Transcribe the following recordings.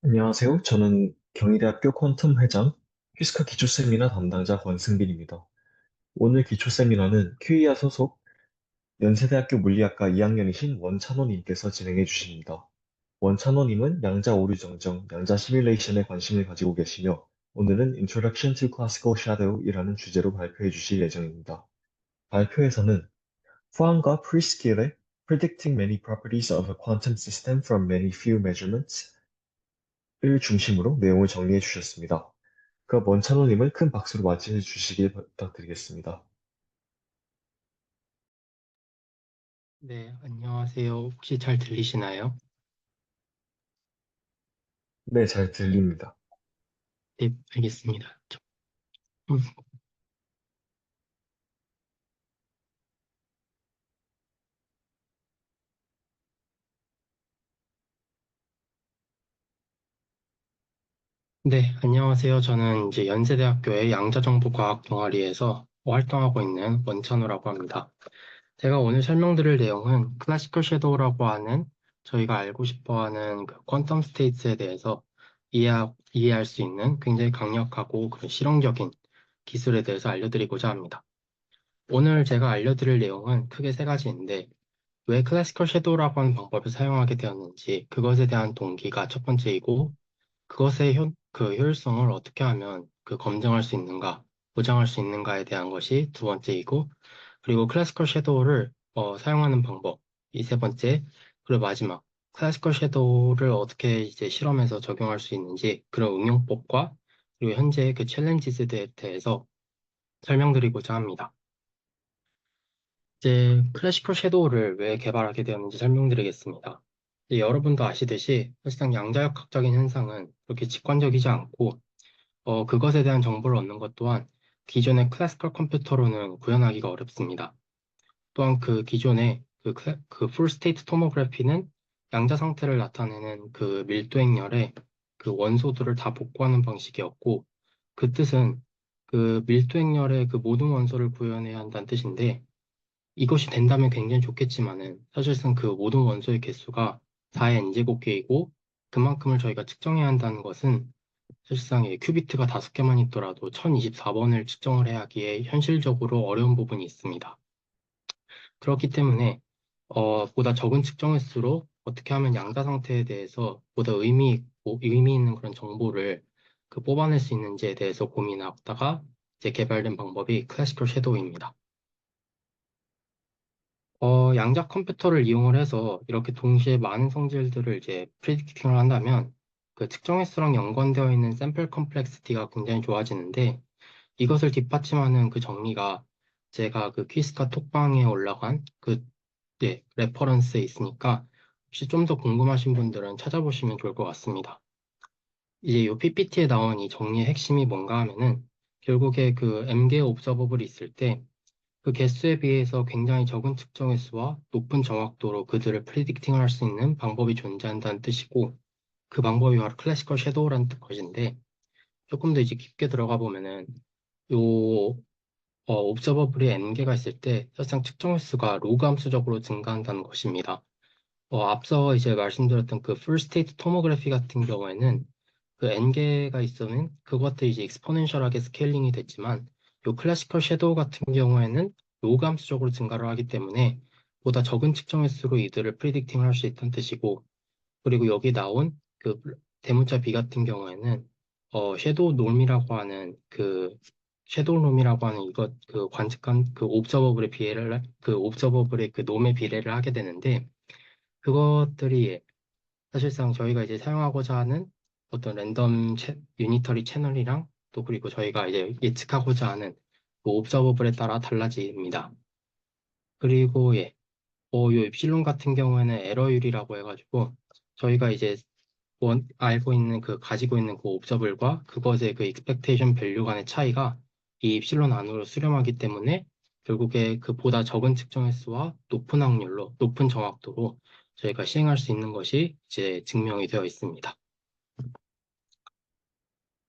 안녕하세요. 저는 경희대학교 퀀텀 회장, 퀴스카 기초 세미나 담당자 권승빈입니다. 오늘 기초 세미나는 QER 소속 연세대학교 물리학과 2학년이신 원찬호님께서 진행해 주십니다. 원찬호님은 양자 오류 정정, 양자 시뮬레이션에 관심을 가지고 계시며 오늘은 Introduction to Classical Shadow이라는 주제로 발표해 주실 예정입니다. 발표에서는 후안과 프리스킬의 Predicting Many Properties of a Quantum System from Many Few Measurements 을 중심으로 내용을 정리해 주셨습니다. 그럼 원찬호님을 큰 박수로 맞이해 주시길 부탁드리겠습니다. 네, 안녕하세요. 혹시 잘 들리시나요? 네, 잘 들립니다. 네, 알겠습니다. 음, 네, 안녕하세요. 저는 이제 연세대학교의 양자정보과학 동아리에서 활동하고 있는 원찬우라고 합니다. 제가 오늘 설명드릴 내용은 클래시컬 섀도우라고 하는 저희가 알고 싶어 하는 그 퀀텀 스테이트에 대해서 이해할 수 있는 굉장히 강력하고 그 실용적인 기술에 대해서 알려드리고자 합니다. 오늘 제가 알려드릴 내용은 크게 세 가지인데, 왜 클래시컬 섀도우라고 하는 방법을 사용하게 되었는지, 그것에 대한 동기가 첫 번째이고, 그것의 그 효율성을 어떻게 하면 그 검증할 수 있는가, 보장할 수 있는가에 대한 것이 두 번째이고, 그리고 클래시컬 섀도우를 사용하는 방법, 이 세 번째, 그리고 마지막, 클래시컬 섀도우를 어떻게 이제 실험에서 적용할 수 있는지, 그런 응용법과 그리고 현재 그 챌린지스에 대해서 설명드리고자 합니다. 이제 클래시컬 섀도우를 왜 개발하게 되었는지 설명드리겠습니다. 이제 여러분도 아시듯이 사실상 양자역학적인 현상은 그렇게 직관적이지 않고 그것에 대한 정보를 얻는 것 또한 기존의 클래시컬 컴퓨터로는 구현하기가 어렵습니다. 또한 그 기존의 그 풀 스테이트 토모그래피는 양자 상태를 나타내는 그 밀도 행렬에 그 원소들을 다 복구하는 방식이었고, 그 뜻은 그 밀도 행렬의 그 모든 원소를 구현해야 한다는 뜻인데, 이것이 된다면 굉장히 좋겠지만은 사실상 그 모든 원소의 개수가 4의 n제곱계이고, 그만큼을 저희가 측정해야 한다는 것은 사실상 큐비트가 5개만 있더라도 1024번을 측정을 해야 하기에 현실적으로 어려운 부분이 있습니다. 그렇기 때문에 보다 적은 측정 횟수로 어떻게 하면 양자 상태에 대해서 보다 의미 있는 그런 정보를 그 뽑아낼 수 있는지에 대해서 고민하다가 이제 개발된 방법이 클래시컬 섀도우입니다. 양자 컴퓨터를 이용을 해서 이렇게 동시에 많은 성질들을 이제 프리딕팅을 한다면 그 특정 횟수랑 연관되어 있는 샘플 컴플렉시티가 굉장히 좋아지는데, 이것을 뒷받침하는 그 정리가 제가 그 퀴스카 톡방에 올라간 그 레퍼런스에 있으니까 혹시 좀 더 궁금하신 분들은 찾아보시면 좋을 것 같습니다. 이제 이 PPT에 나온 이 정리의 핵심이 뭔가 하면은 결국에 그 M개 옵저버블이 있을 때 그 개수에 비해서 굉장히 적은 측정 횟수와 높은 정확도로 그들을 프리딕팅을 할 수 있는 방법이 존재한다는 뜻이고, 그 방법이 바로 클래시컬 섀도우라는 것인데, 조금 더 이제 깊게 들어가 보면은 요 옵저버블이 n개가 있을 때 사실상 측정 횟수가 로그 함수적으로 증가한다는 것입니다. 앞서 이제 말씀드렸던 그 풀 스테이트 토모그래피 같은 경우에는 그 n개가 있으면 그것들이 이제 익스포넨셜하게 스케일링이 됐지만, 요 클래시컬 섀도우 같은 경우에는 로그 함수적으로 증가를 하기 때문에 보다 적은 측정 횟수로 이들을 프리딕팅을 할 수 있다는 뜻이고, 그리고 여기 나온 그 대문자 B 같은 경우에는 섀도우 놈이라고 하는 그 섀도우 놈이라고 하는 이것 그 관측한 그 옵저버블의 그 놈의 비례를 하게 되는데, 그것들이 사실상 저희가 이제 사용하고자 하는 어떤 유니터리 채널이랑 또 그리고 저희가 이제 예측하고자 하는 그 옵저버블에 따라 달라집니다. 그리고 요 입실론 같은 경우에는 에러율이라고 해가지고 저희가 이제 알고 있는 가지고 있는 그 옵저블과 그것의 그 expectation value 간의 차이가 이 입실론 안으로 수렴하기 때문에 결국에 그보다 적은 측정 횟수와 높은 확률로, 높은 정확도로 저희가 시행할 수 있는 것이 이제 증명이 되어 있습니다.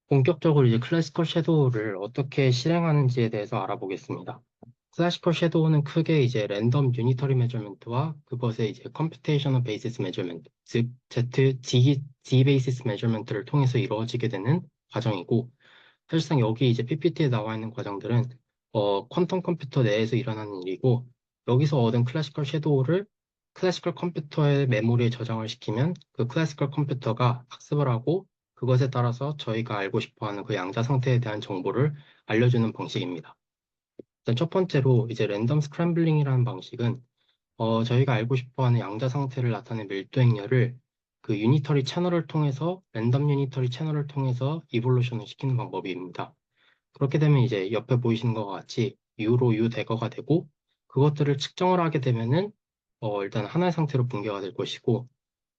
본격적으로 이제 클래시컬 섀도우를 어떻게 실행하는지에 대해서 알아보겠습니다. 클래시컬 섀도우는 크게 이제 랜덤 유니터리 메저먼트와 그것의 이제 컴퓨테이셔널 베이시스 메저먼트, 즉 Z 베이시스 메저먼트를 통해서 이루어지게 되는 과정이고, 사실상 여기 이제 PPT에 나와 있는 과정들은 퀀텀 컴퓨터 내에서 일어나는 일이고, 여기서 얻은 클래시컬 섀도우를 클래시컬 컴퓨터의 메모리에 저장을 시키면 그 클래시컬 컴퓨터가 학습을 하고 그것에 따라서 저희가 알고 싶어 하는 그 양자 상태에 대한 정보를 알려주는 방식입니다. 일단 첫 번째로 이제 랜덤 스크램블링이라는 방식은 저희가 알고 싶어 하는 양자 상태를 나타낸 밀도 행렬을 그 유니터리 채널을 통해서 랜덤 유니터리 채널을 통해서 이볼루션을 시키는 방법입니다. 그렇게 되면 이제 옆에 보이시는 것과 같이 U로 U 대거가 되고 그것들을 측정을 하게 되면은 일단 하나의 상태로 붕괴가 될 것이고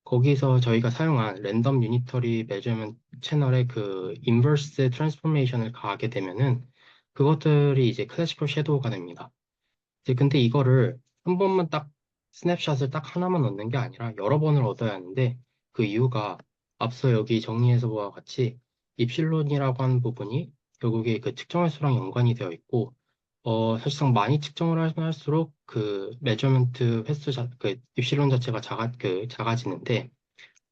거기서 저희가 사용한 랜덤 유니터리 메저먼트 채널의 그 인버스 트랜스포메이션을 가하게 되면은 그것들이 이제 클래시컬 섀도우가 됩니다. 이제 근데 이거를 한 번만 딱 스냅샷을 딱 하나만 얻는 게 아니라 여러 번을 얻어야 하는데 그 이유가 앞서 여기 정리해서 보와 같이 입실론이라고 하는 부분이 결국에 그 측정 횟수랑 연관이 되어 있고 사실상 많이 측정을 하면 할수록 그 메저먼트 횟수 그 입실론 자체가 작아지는데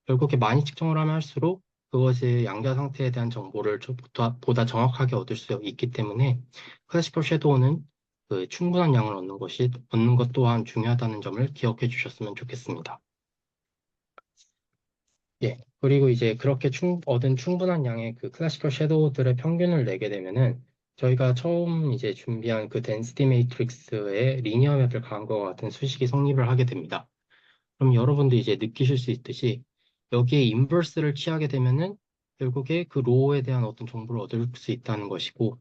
결국에 많이 측정을 하면 할수록 그것의 양자 상태에 대한 정보를 보다 정확하게 얻을 수 있기 때문에 클래시컬 섀도우는 그 충분한 양을 얻는 것 또한 중요하다는 점을 기억해 주셨으면 좋겠습니다. 예. 그리고 이제 그렇게 얻은 충분한 양의 그 클래시컬 섀도우들의 평균을 내게 되면은 저희가 처음 이제 준비한 그 덴시티 매트릭스에 리니어 맵을 가한 것과 같은 수식이 성립을 하게 됩니다. 그럼 여러분도 이제 느끼실 수 있듯이 여기에 인버스를 취하게 되면은 결국에 그 로우에 대한 어떤 정보를 얻을 수 있다는 것이고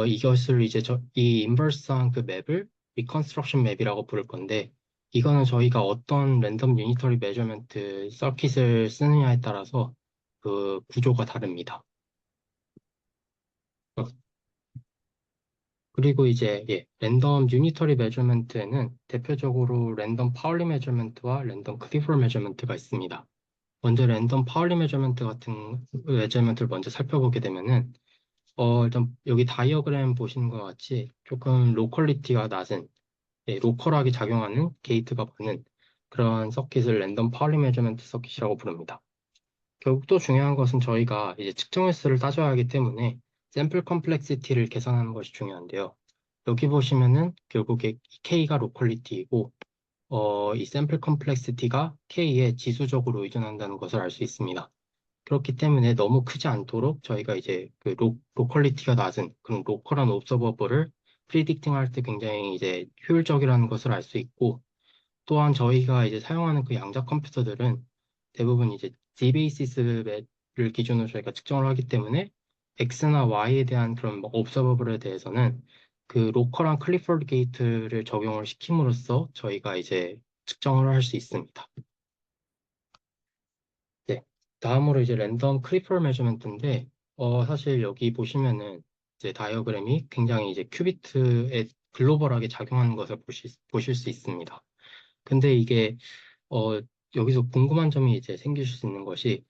이것을 이제 이 인버스한 그 맵을 리컨스트럭션 맵이라고 부를 건데 이거는 저희가 어떤 랜덤 유니터리 메저먼트 서킷을 쓰느냐에 따라서 그 구조가 다릅니다. 어, 그리고 이제 랜덤 유니터리 메저먼트에는 대표적으로 랜덤 파울리 메저먼트와 랜덤 크리퍼 메저먼트가 있습니다. 먼저 랜덤 파울리 메저먼트 같은 메저먼트를 먼저 살펴보게 되면은 일단 여기 다이어그램 보시는 것 같이 조금 로컬리티가 낮은 로컬하게 작용하는 게이트가 많은 그런 서킷을 랜덤 파울리 메저먼트 서킷이라고 부릅니다. 결국 또 중요한 것은 저희가 이제 측정 횟수를 따져야 하기 때문에 샘플 컴플렉시티를 계산하는 것이 중요한데요. 여기 보시면은 결국에 K가 로컬리티이고 이 샘플 컴플렉시티가 K에 지수적으로 의존한다는 것을 알 수 있습니다. 그렇기 때문에 너무 크지 않도록 저희가 이제 그 로컬리티가 낮은 그런 로컬한 옵서버블을 프리딕팅 할 때 굉장히 이제 효율적이라는 것을 알 수 있고 또한 저희가 이제 사용하는 그 양자 컴퓨터들은 대부분 이제 D베이시스를 기준으로 저희가 측정을 하기 때문에 X나 Y에 대한 그런 옵서버블에 대해서는 그 로컬한 클리퍼드 게이트를 적용을 시킴으로써 저희가 이제 측정을 할 수 있습니다. 네. 다음으로 이제 랜덤 크리퍼 메저먼트인데, 사실 여기 보시면은 이제 다이어그램이 굉장히 이제 큐비트에 글로벌하게 작용하는 것을 보실 수 있습니다. 근데 이게, 어, 여기서 궁금한 점이 이제 생기실 수 있는 것이,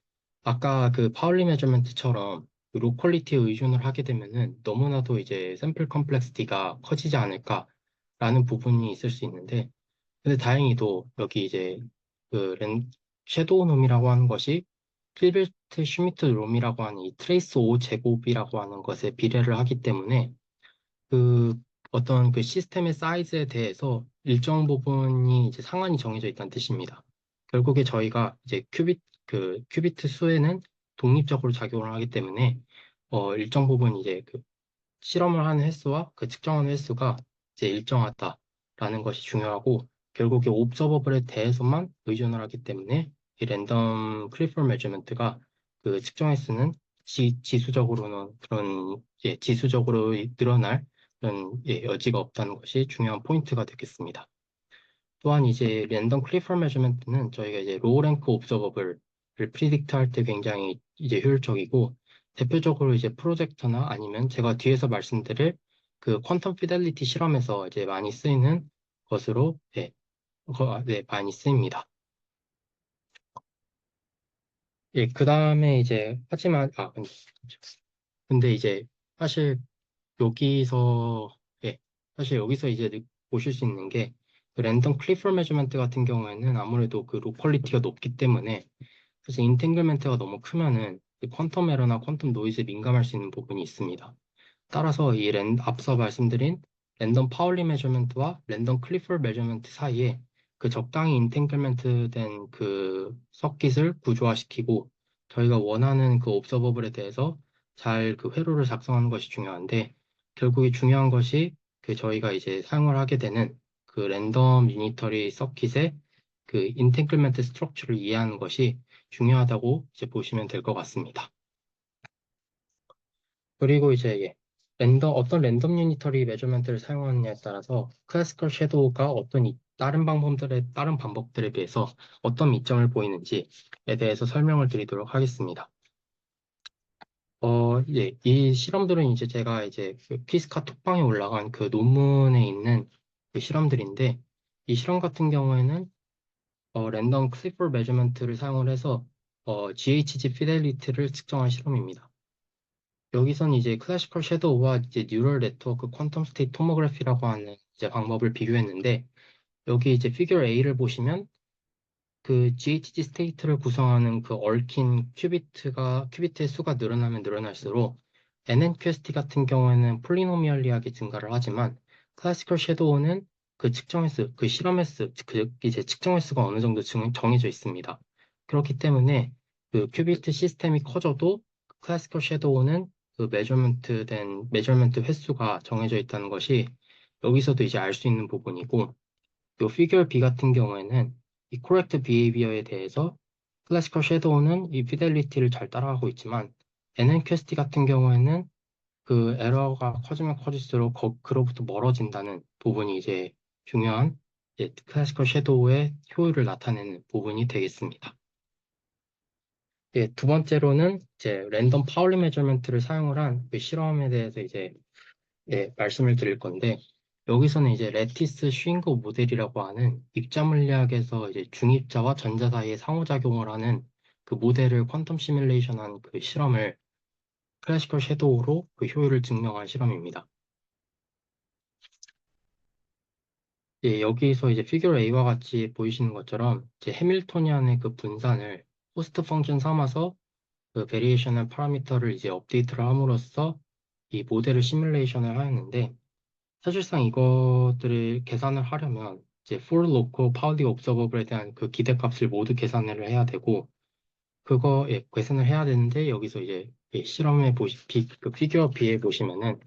아까 그 파울리 메저먼트처럼 그 로컬리티에 의존을 하게 되면은 너무나도 이제 샘플 컴플렉시티가 커지지 않을까라는 부분이 있을 수 있는데, 근데 다행히도 여기 이제 그 섀도우 놈이라고 하는 것이 필베르트 슈미트 롬이라고 하는 이 트레이스 5 제곱이라고 하는 것에 비례를 하기 때문에 그 어떤 그 시스템의 사이즈에 대해서 일정 부분이 이제 상한이 정해져 있다는 뜻입니다. 결국에 저희가 이제 큐비트 수에는 독립적으로 작용을 하기 때문에 일정 부분 이제 그 실험을 하는 횟수와 그 측정하는 횟수가 이제 일정하다라는 것이 중요하고 결국에 옵저버블에 대해서만 의존을 하기 때문에 이 랜덤 크리퍼 메저먼트가 그 측정 횟수는 지수적으로는 그런 지수적으로 늘어날 그런 여지가 없다는 것이 중요한 포인트가 되겠습니다. 또한 이제 랜덤 클리퍼 메저먼트는 저희가 이제 로우 랭크 옵저버블을 프리딕트 할 때 굉장히 이제 효율적이고 대표적으로 이제 프로젝터나 아니면 제가 뒤에서 말씀드릴 그 퀀텀 피델리티 실험에서 이제 많이 쓰이는 것으로 많이 쓰입니다. 예, 그 다음에 이제 하지만 근데 이제 사실 여기서 예, 사실 여기서 이제 보실 수 있는 게 그 랜덤 클리퍼 메저먼트 같은 경우에는 아무래도 그 로컬리티가 높기 때문에 사실 인탱글먼트가 너무 크면은 이 퀀텀 에러나 퀀텀 노이즈에 민감할 수 있는 부분이 있습니다. 따라서 앞서 말씀드린 랜덤 파울리 메저먼트와 랜덤 클리퍼 메저먼트 사이에 그 적당히 인탱글먼트 된 그 서킷을 구조화시키고 저희가 원하는 그 옵서버블에 대해서 잘 그 회로를 작성하는 것이 중요한데 결국에 중요한 것이 그 저희가 이제 사용을 하게 되는 그 랜덤 유니터리 서킷의 그 인탱글먼트 스트럭처를 이해하는 것이 중요하다고 이제 보시면 될 것 같습니다. 그리고 이제 어떤 랜덤 유니터리 메저먼트를 사용하느냐에 따라서 클래시컬 섀도우가 다른 방법들에 비해서 어떤 이점을 보이는지에 대해서 설명을 드리도록 하겠습니다. 이 실험들은 이제 제가 이제 그 키스카 톡방에 올라간 그 논문에 있는 그 실험들인데 이 실험 같은 경우에는 랜덤 클리퍼 메저먼트를 사용을 해서 GHG 피델리티를 측정한 실험입니다. 여기선 이제 클래시컬 섀도우와 이제 뉴럴 네트워크 퀀텀 스테이트 토모그래피라고 하는 이제 방법을 비교했는데 여기 이제 피겨 A를 보시면 그 GHG 스테이트를 구성하는 그 얽힌 큐비트의 수가 늘어나면 늘어날수록 NNQST 같은 경우에는 폴리노미얼리하게 증가를 하지만 클래시컬 섀도우는 그 측정 횟수, 그 실험 횟수, 그 이제 측정 횟수가 어느 정도 정해져 있습니다. 그렇기 때문에 그 큐비트 시스템이 커져도 클래시컬 섀도우는 그 메저먼트 횟수가 정해져 있다는 것이 여기서도 이제 알 수 있는 부분이고 요 피규어 B 같은 경우에는 이 코렉트 비헤이비어에 대해서 클래시컬 섀도우는 이 피델리티를 잘 따라가고 있지만 NNQST 같은 경우에는 그 에러가 커지면 커질수록 그로부터 멀어진다는 부분이 이제 중요한 이제 클래시컬 섀도우의 효율을 나타내는 부분이 되겠습니다. 두 번째로는 이제 랜덤 파울리 메저먼트를 사용을 한 그 실험에 대해서 이제 말씀을 드릴 건데, 여기서는 이제 레티스 슈잉거 모델이라고 하는 입자 물리학에서 이제 중입자와 전자 사이에 상호작용을 하는 그 모델을 퀀텀 시뮬레이션한 그 실험을 클래시컬 섀도우로 그 효율을 증명한 실험입니다. 여기서 이제 피규어 A와 같이 보이시는 것처럼 이제 해밀토니안의 그 분산을 호스트 펑션 삼아서 그 베리에이션의 파라미터를 이제 업데이트를 함으로써 이 모델을 시뮬레이션을 하였는데 사실상 이것들을 계산을 하려면 이제 for local pauli observable에 대한 그 기대값을 모두 계산을 해야 되고 계산을 해야 되는데 여기서 이제 그 피규어 B에 보시면은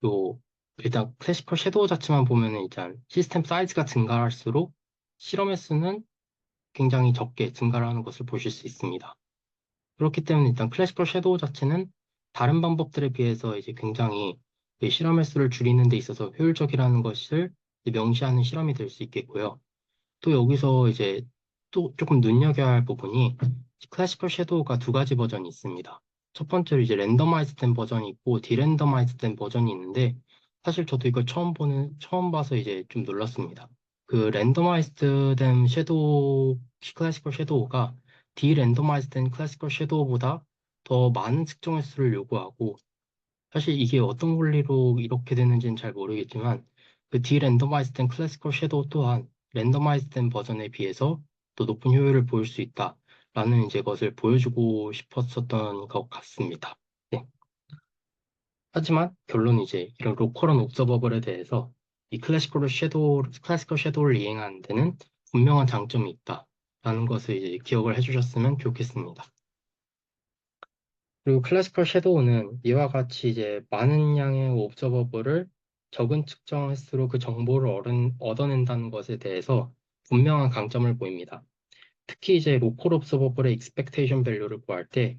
요 일단 클래시컬 섀도우 자체만 보면은 일단 시스템 사이즈가 증가할수록 실험의 수는 굉장히 적게 증가를 하는 것을 보실 수 있습니다. 그렇기 때문에 일단 클래시컬 섀도우 자체는 다른 방법들에 비해서 이제 굉장히 이 실험 횟수를 줄이는 데 있어서 효율적이라는 것을 이제 명시하는 실험이 될 수 있겠고요. 또 여기서 이제 또 조금 눈여겨야 할 부분이 클래시컬 섀도우가 두 가지 버전이 있습니다. 첫 번째로 이제 랜더마이즈 된 버전이 있고 디랜더마이즈 된 버전이 있는데 사실 저도 이걸 처음 봐서 이제 좀 놀랐습니다. 그 랜더마이즈드 된 클래시컬 섀도우가 디랜더마이즈 된 클래시컬 섀도우보다 더 많은 측정 횟수를 요구하고 사실 이게 어떤 원리로 이렇게 되는지는 잘 모르겠지만 그 디랜더마이즈된 클래시컬 섀도우 또한 랜더마이즈된 버전에 비해서 또 높은 효율을 보일 수 있다라는 이제 것을 보여주고 싶었었던 것 같습니다. 네. 하지만 결론은 이제 이런 로컬한 옵저버블에 대해서 이 클래시컬 섀도우를 이행하는 데는 분명한 장점이 있다라는 것을 이제 기억을 해주셨으면 좋겠습니다. 그리고 클래시컬 섀도우는 이와 같이 이제 많은 양의 옵저버블을 적은 측정 횟수로 그 정보를 얻어낸다는 것에 대해서 분명한 강점을 보입니다. 특히 이제 로컬 옵저버블의 익스펙테이션 밸류를 구할 때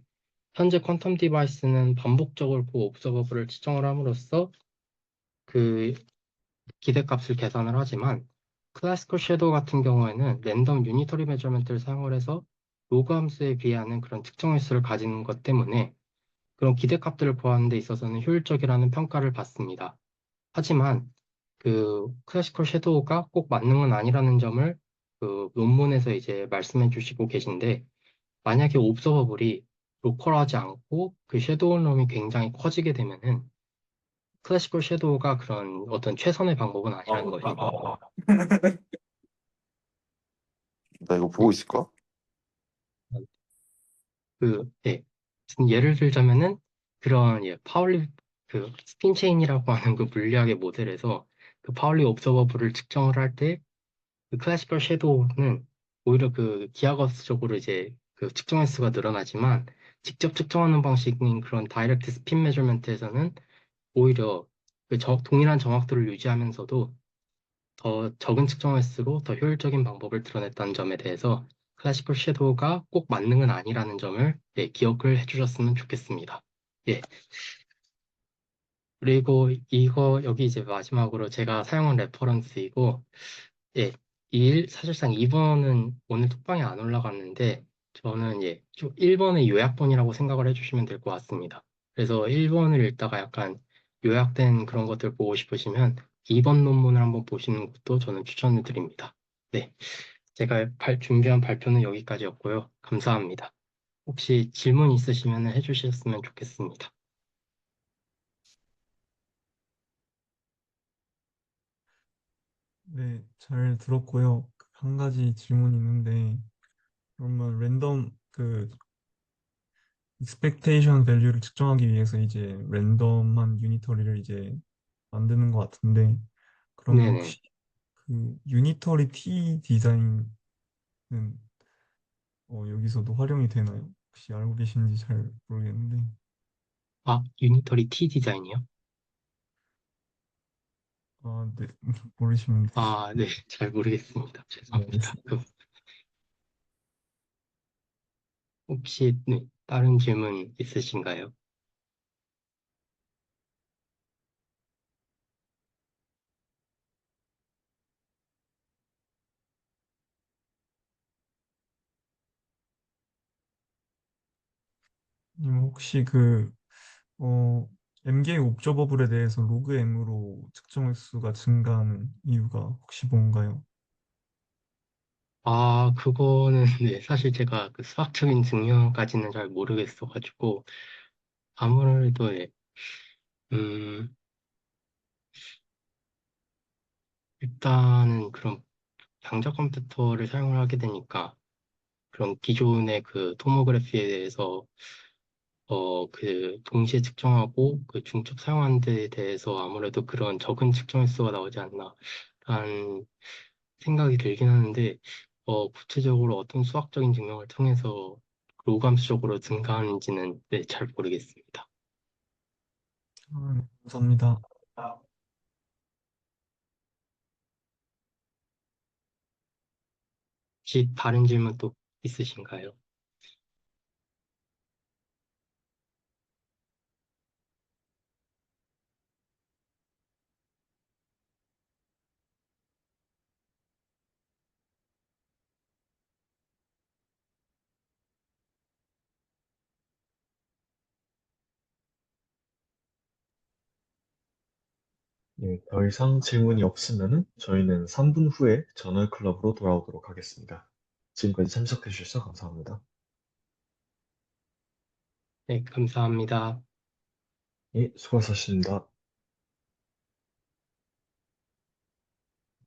현재 퀀텀 디바이스는 반복적으로 그 옵저버블을 측정을 함으로써 그 기대값을 계산을 하지만 클래시컬 섀도우 같은 경우에는 랜덤 유니터리 메저먼트를 사용을 해서 로그 함수에 비하는 그런 특정 횟수를 가지는 것 때문에 그런 기대값들을 구하는 데 있어서는 효율적이라는 평가를 받습니다. 하지만 그 클래시컬 섀도우가 꼭 만능은 아니라는 점을 그 논문에서 이제 말씀해 주시고 계신데 만약에 옵저버블이 로컬하지 않고 그 섀도우 놈이 굉장히 커지게 되면은 클래시컬 섀도우가 그런 어떤 최선의 방법은 아니라는 것입니다. 나 이거 네. 보고 있을까? 예. 예를 들자면은 그런 파울리 스핀 체인이라고 하는 그 물리학의 모델에서 그 파울리 옵저버블을 측정을 할 때 그 클래시컬 섀도우는 오히려 그 기하급수적으로 이제 그 측정 횟수가 늘어나지만 직접 측정하는 방식인 그런 다이렉트 스핀 메저먼트에서는 오히려 동일한 정확도를 유지하면서도 더 적은 측정 횟수로 더 효율적인 방법을 드러냈다는 점에 대해서 클래시컬 섀도우가 꼭 만능은 아니라는 점을 기억을 해주셨으면 좋겠습니다. 예. 그리고 이거 여기 이제 마지막으로 제가 사용한 레퍼런스이고, 예, 사실상 2번은 오늘 톡방에 안 올라갔는데, 저는 좀 1번의 요약본이라고 생각을 해주시면 될 것 같습니다. 그래서 1번을 읽다가 약간 요약된 그런 것들 보고 싶으시면 2번 논문을 한번 보시는 것도 저는 추천을 드립니다. 네, 제가 준비한 발표는 여기까지였고요. 감사합니다. 혹시 질문 있으시면 해주셨으면 좋겠습니다. 네, 잘 들었고요. 한 가지 질문이 있는데, 그러면 랜덤 expectation value를 측정하기 위해서 이제 랜덤한 유니터리를 이제 만드는 것 같은데, 그러면 네네. 혹시 그 유니터리 T 디자인은 여기서도 활용이 되나요? 혹시 알고 계신지 잘 모르겠는데. 아, 유니터리 T 디자인이요? 아, 네, 모르시면 되시. 아, 네, 잘 모르겠습니다. 네, 죄송합니다. 알겠습니다. 혹시, 네, 다른 질문 있으신가요? 님 혹시 MK 옵저버블에 대해서 로그 M으로 측정 횟수가 증가하는 이유가 혹시 뭔가요? 아, 그거는, 네, 사실 제가 그 수학적인 증명까지는 잘 모르겠어가지고, 아무래도, 네, 음, 일단은 그런 양자 컴퓨터를 사용을 하게 되니까, 그런 기존의 그 토모그래피에 대해서 동시에 측정하고 그 중첩 사용하는 데에 대해서 아무래도 그런 적은 측정 횟수가 나오지 않나 라는 생각이 들긴 하는데, 구체적으로 어떤 수학적인 증명을 통해서 로감수적으로 증가하는지는 네, 잘 모르겠습니다. 아, 네, 감사합니다. 혹시 다른 질문 또 있으신가요? 예, 더 이상 질문이 없으면은 저희는 3분 후에 저널 클럽으로 돌아오도록 하겠습니다. 지금까지 참석해 주셔서 감사합니다. 네, 감사합니다. 예, 수고하셨습니다.